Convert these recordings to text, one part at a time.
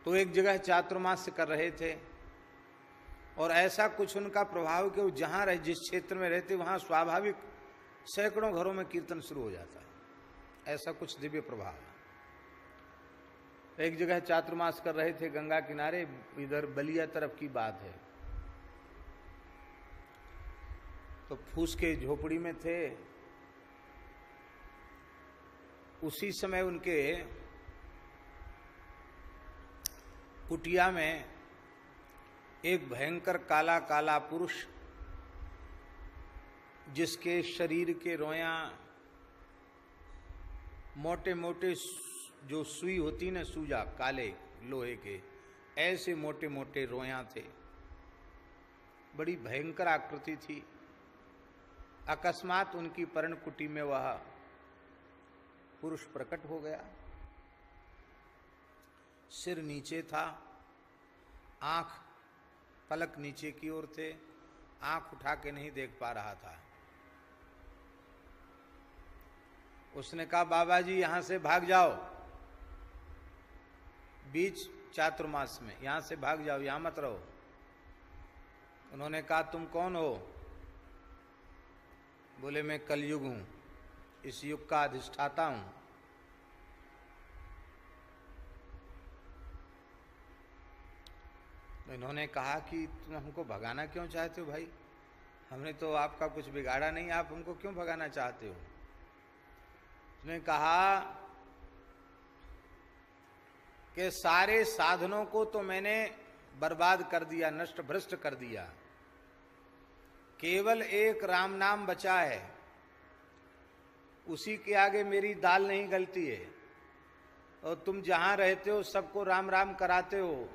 तो एक जगह चातुर्मास्य कर रहे थे और ऐसा कुछ उनका प्रभाव कि वो जहां रहे, जिस क्षेत्र में रहते वहां स्वाभाविक सैकड़ों घरों में कीर्तन शुरू हो जाता है। ऐसा कुछ दिव्य प्रभाव है। एक जगह चातुर्मास कर रहे थे गंगा किनारे, इधर बलिया तरफ की बात है। तो फूस के झोपड़ी में थे। उसी समय उनके कुटिया में एक भयंकर काला काला पुरुष, जिसके शरीर के रोयां मोटे मोटे जो सुई होती न, सूजा काले लोहे के, ऐसे मोटे मोटे रोयां थे, बड़ी भयंकर आकृति थी। अकस्मात उनकी पर्णकुटी में वह पुरुष प्रकट हो गया। सिर नीचे था, आंख पलक नीचे की ओर थे, आंख उठा के नहीं देख पा रहा था। उसने कहा, बाबा जी यहां से भाग जाओ, बीच चातुर्मास में यहां से भाग जाओ, यहां मत रहो। उन्होंने कहा, तुम कौन हो? बोले, मैं कलयुग हूं, इस युग का अधिष्ठाता हूं। तो इन्होंने कहा कि तुम हमको भगाना क्यों चाहते हो भाई? हमने तो आपका कुछ बिगाड़ा नहीं, आप हमको क्यों भगाना चाहते हो? उसने कहा कि सारे साधनों को तो मैंने बर्बाद कर दिया, नष्ट भ्रष्ट कर दिया, केवल एक राम नाम बचा है, उसी के आगे मेरी दाल नहीं गलती है। और तुम जहां रहते हो सबको राम राम कराते हो,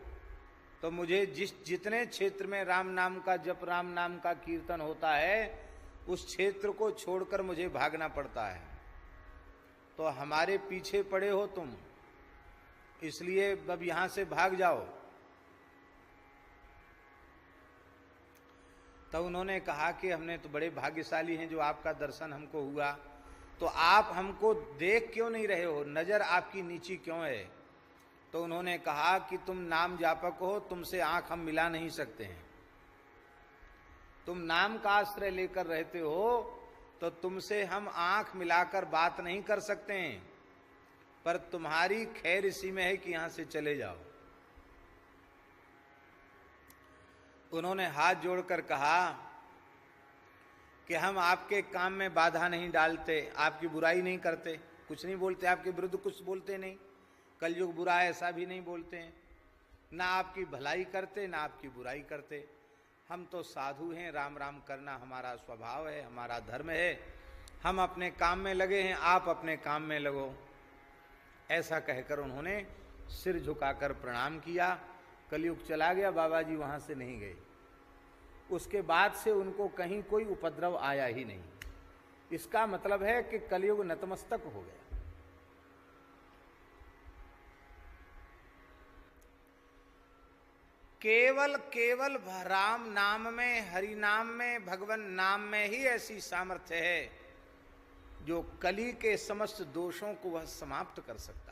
तो मुझे जितने क्षेत्र में राम नाम का जप, राम नाम का कीर्तन होता है, उस क्षेत्र को छोड़कर मुझे भागना पड़ता है। तो हमारे पीछे पड़े हो तुम, इसलिए अब यहां से भाग जाओ। तब उन्होंने कहा कि हमने तो बड़े भाग्यशाली हैं जो आपका दर्शन हमको हुआ, तो आप हमको देख क्यों नहीं रहे हो, नजर आपकी नीची क्यों है? तो उन्होंने कहा कि तुम नाम जापक हो, तुमसे आंख हम मिला नहीं सकते हैं। तुम नाम का आश्रय लेकर रहते हो, तो तुमसे हम आंख मिलाकर बात नहीं कर सकते हैं, पर तुम्हारी खैर इसी में है कि यहां से चले जाओ। उन्होंने हाथ जोड़कर कहा कि हम आपके काम में बाधा नहीं डालते, आपकी बुराई नहीं करते, कुछ नहीं बोलते, आपके विरुद्ध कुछ बोलते नहीं, कलयुग बुरा है ऐसा भी नहीं बोलते हैं, ना आपकी भलाई करते ना आपकी बुराई करते। हम तो साधु हैं, राम राम करना हमारा स्वभाव है, हमारा धर्म है, हम अपने काम में लगे हैं, आप अपने काम में लगो। ऐसा कहकर उन्होंने सिर झुकाकर प्रणाम किया। कलयुग चला गया, बाबा जी वहां से नहीं गए। उसके बाद से उनको कहीं कोई उपद्रव आया ही नहीं। इसका मतलब है कि कलयुग नतमस्तक हो गया। केवल केवल राम नाम में, हरि नाम में, भगवान नाम में ही ऐसी सामर्थ्य है जो कली के समस्त दोषों को वह समाप्त कर सकता है।